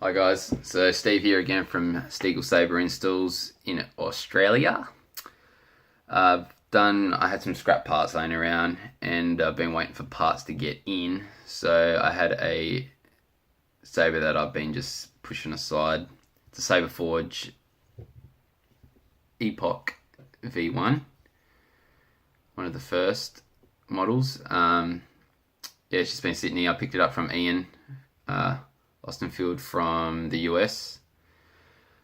Hi guys, so Steve here again from Stiegel Saber Installs in Australia. I had some scrap parts laying around and I've been waiting for parts to get in. So I had a Saber that I've been just pushing aside. It's a Saberforge Epoch V1, one of the first models. It's just been sitting here. I picked it up from Ian Ostenfield from the US.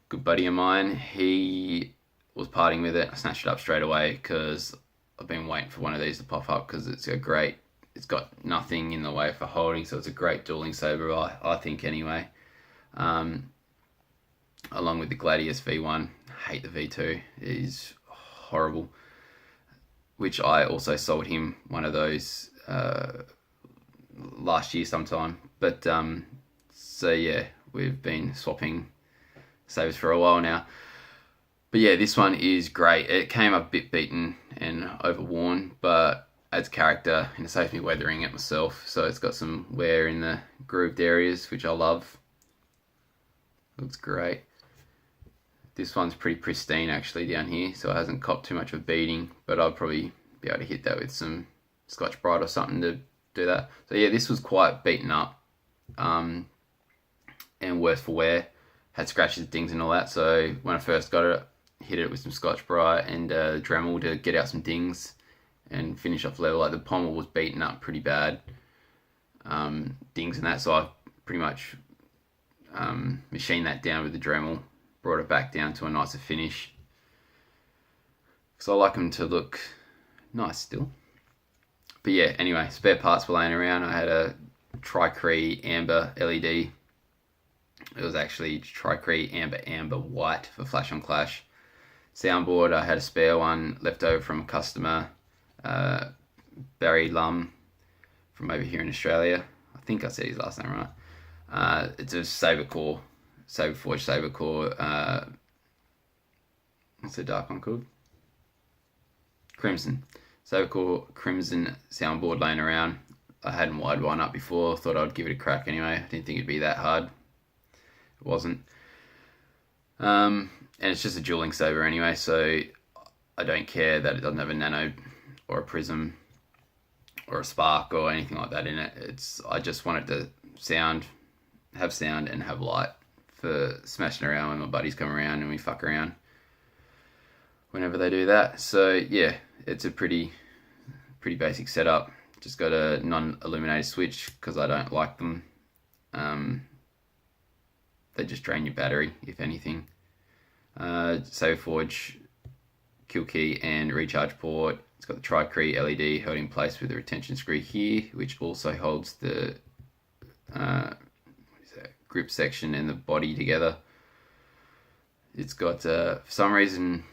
Good buddy of mine. He was partying with it. I snatched it up straight away because I've been waiting for one of these to pop up because it's got nothing in the way for holding, so it's a great dueling saber, I think anyway. Along with the Gladius V1. I hate the V2. It is horrible. Which I also sold him one of those last year sometime. But so yeah, we've been swapping sabers for a while now. But yeah, this one is great. It came up a bit beaten and overworn, but adds character and it saves me weathering it myself. So it's got some wear in the grooved areas, which I love. Looks great. This one's pretty pristine actually down here, so it hasn't copped too much of a beating, but I'll probably be able to hit that with some Scotch-Brite or something to do that. So yeah, this was quite beaten up and worse for wear. Had scratches and dings and all that, so when I first got it, hit it with some Scotch-Brite and Dremel to get out some dings and finish off level. Like the pommel was beaten up pretty bad, dings and that, so I pretty much machined that down with the Dremel, brought it back down to a nicer finish, because I like them to look nice still. But yeah, anyway, spare parts were laying around. I had a Tri-Cree Amber LED. It was actually Tri-Cree Amber White for Flash on Clash. Soundboard, I had a spare one left over from a customer, Barry Lum from over here in Australia. I think I said his last name right. It's a Saberforge Sabercore, what's the dark one called? Crimson. Sabercore Crimson soundboard laying around. I hadn't wired one up before, thought I'd give it a crack anyway. I didn't think it'd be that hard. It wasn't. And it's just a dueling saber anyway, so I don't care that it doesn't have a nano or a prism or a spark or anything like that in it. I just want it to have sound and have light for smashing around when my buddies come around and we fuck around whenever they do that. So yeah, it's a pretty basic setup. Just got a non-illuminated switch because I don't like them. They just drain your battery, if anything. Saberforge kill key and recharge port. It's got the Tri-Cree LED held in place with the retention screw here, which also holds the grip section and the body together. It's got, for some reason,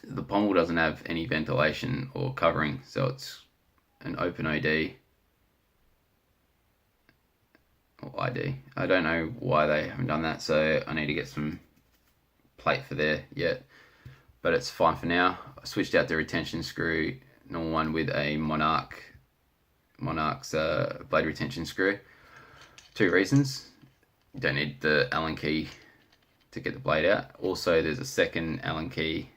the pommel doesn't have any ventilation or covering, so it's an open OD. Or ID. I don't know why they haven't done that, so I need to get some plate for there yet. But it's fine for now. I switched out the retention screw, normal one, with a Monarch's blade retention screw. 2 reasons. You don't need the Allen key to get the blade out. Also, there's a second Allen key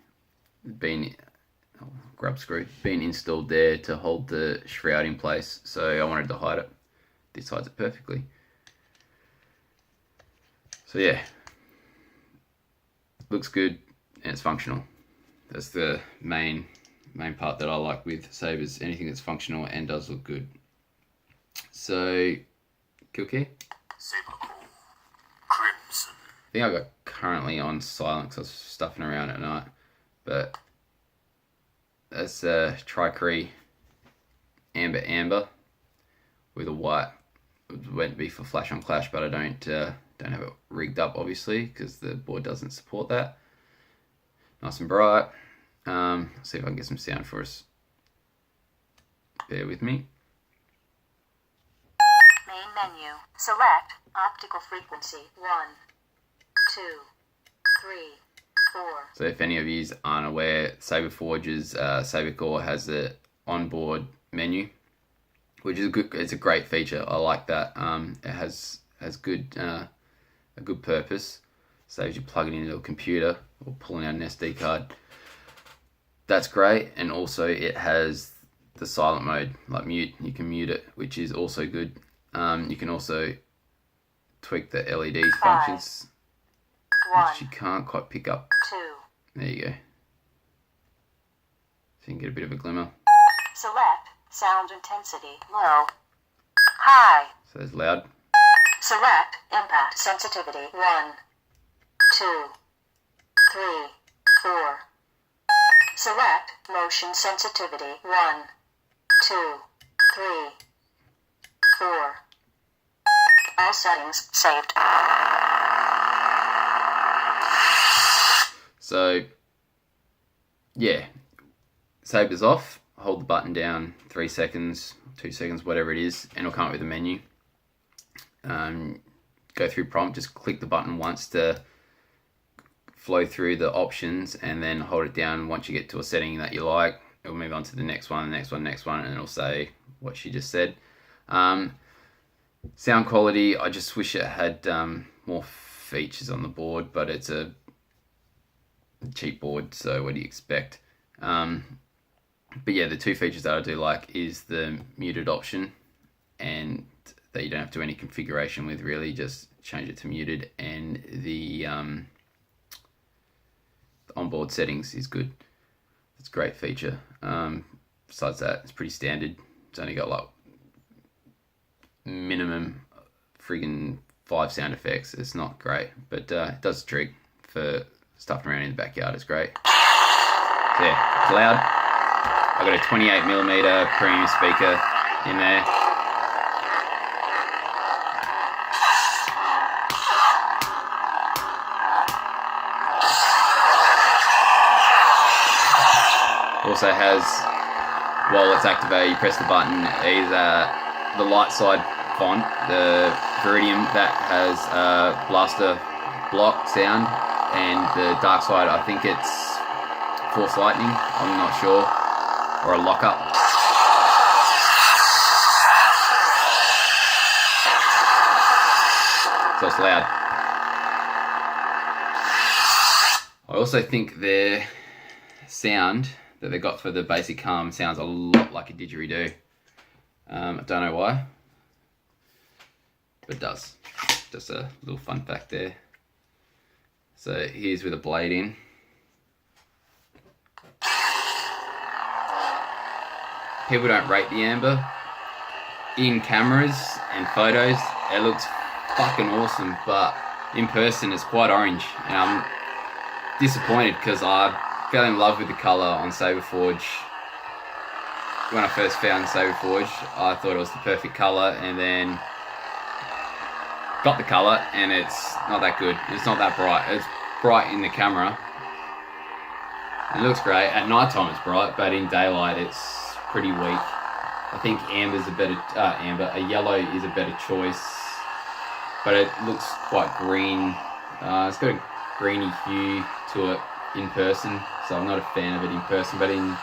grub screw being installed there to hold the shroud in place, so I wanted to hide it. This hides it perfectly. So yeah, looks good and it's functional. That's the main part that I like with sabers. Anything that's functional and does look good. So, kill key. Sabercore Crimson. I think I got currently on silent because I was stuffing around at night. But that's a Tri-Cree Amber with a white. It was meant to be for Flash on Clash, but I don't have it rigged up obviously because the board doesn't support that. Nice and bright. Let's see if I can get some sound for us. Bear with me. Main menu. Select optical frequency 1, 2, 3, 4. So if any of you aren't aware, Saberforge's Sabercore has an onboard menu, which is good. It's a great feature. I like that. It has good a good purpose. Saves you plugging into a computer or pulling out an SD card. That's great, and also it has the silent mode, like mute. You can mute it, which is also good. You can also tweak the LED functions, which you can't quite pick up. 2. There you go. So you can get a bit of a glimmer. Select sound intensity low. High. So it's loud. Select impact sensitivity 1, 2, 3, 4. Select motion sensitivity 1, 2, 3, 4. All settings saved. So yeah, Saber's off. Hold the button down 3 seconds, 2 seconds, whatever it is, and it'll come up with a menu. Go through prompt, just click the button once to flow through the options, and then hold it down. Once you get to a setting that you like, it'll move on to the next one, and it'll say what she just said. Sound quality, I just wish it had more features on the board, but it's a cheap board, so what do you expect? But yeah, the two features that I do like is the muted option, and that you don't have to do any configuration with, really, just change it to muted, and the onboard settings is good. It's a great feature. Besides that, it's pretty standard. It's only got like minimum friggin' 5 sound effects. It's not great, but it does the trick for stuffing around in the backyard. It's great. So yeah, it's loud. I've got a 28mm premium speaker in there. Also has, while it's activated, you press the button, either the light side font, the Viridium, that has blaster block sound, and the dark side, I think it's Force Lightning, I'm not sure, or a lockup. So it's loud. I also think their sound that they got for the basic calm sounds a lot like a didgeridoo. I don't know why, but it does. Just a little fun fact there. So here's with a blade in. People don't rate the amber. In cameras and photos, it looks fucking awesome, but in person it's quite orange, and I'm disappointed because I fell in love with the colour on Saberforge. When I first found Saberforge, I thought it was the perfect colour, and then got the colour, and it's not that good. It's not that bright. It's bright in the camera. It looks great. At night time it's bright, but in daylight it's pretty weak. I think amber's a better a yellow is a better choice, but it looks quite green. It's got a greeny hue to it in person, so I'm not a fan of it in person, but in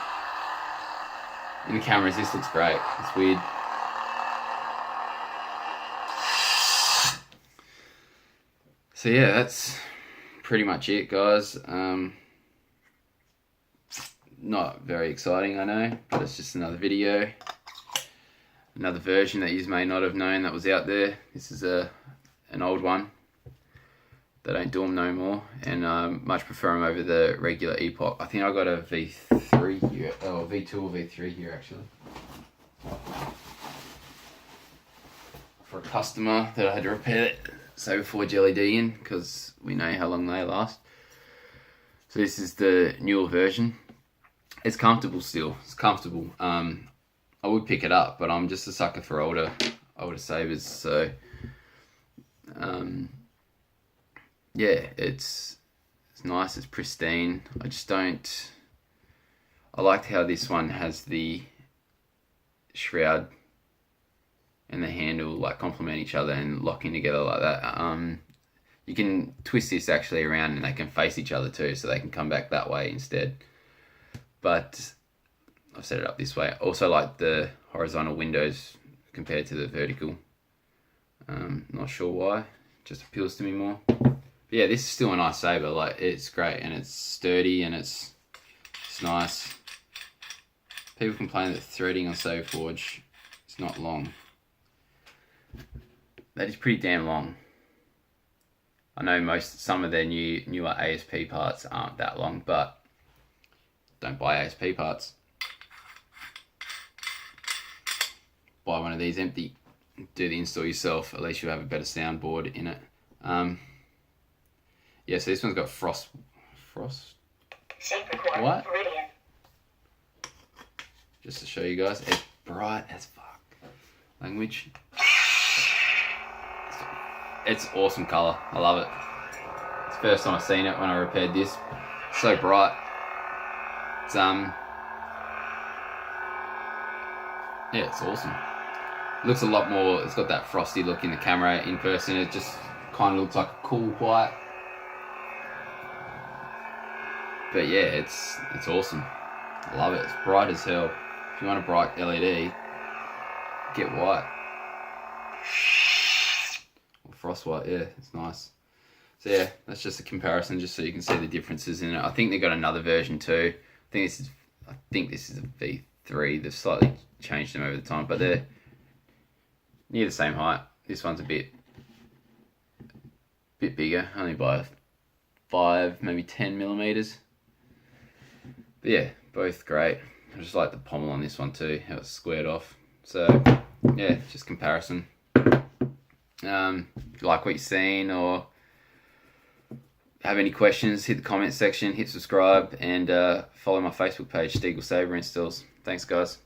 the cameras this looks great. It's weird. So yeah, that's pretty much it, guys. Not very exciting, I know, but it's just another video, another version that you may not have known that was out there. This is an old one. They don't do them no more, and much prefer them over the regular Epoch. I think I got a V3 here, or V2 or V3 here actually, for a customer that I had to repair Saberforge LED in, because we know how long they last. So this is the newer version. It's comfortable still. It's comfortable. I would pick it up, but I'm just a sucker for older Sabers. So yeah, it's nice. It's pristine. I liked how this one has the shroud and the handle like complement each other and locking together like that. You can twist this actually around, and they can face each other too, so they can come back that way instead. But I've set it up this way. I also like the horizontal windows compared to the vertical. Not sure why. just appeals to me more. But yeah, this is still a nice saber. Like, it's great and it's sturdy and it's nice. People complain that threading on Saberforge is not long. That is pretty damn long. I know some of their newer ASP parts aren't that long, but don't buy ASP parts. Buy one of these empty. Do the install yourself. At least you have a better soundboard in it. Yeah, so this one's got frost. Sabercore What? Meridian. Just to show you guys, it's bright as fuck. Language. It's awesome color. I love it. It's the first time I've seen it when I repaired this. So bright. It's yeah, it's awesome. It looks a lot more. It's got that frosty look in the camera. In person, it just kind of looks like a cool white. But yeah, it's awesome. I love it. It's bright as hell. If you want a bright LED, get white. Or frost white, yeah, it's nice. So yeah, that's just a comparison, just so you can see the differences in it. I think they got another version too. I think this is a V3. They've slightly changed them over the time, but they're near the same height. This one's a bit bigger, only by 5, maybe 10 millimeters. But yeah, both great. I just like the pommel on this one too, how it's squared off. So yeah, just comparison. If you like what you've seen or have any questions, hit the comment section, hit subscribe, and follow my Facebook page, Steagle Saber Installs. Thanks guys.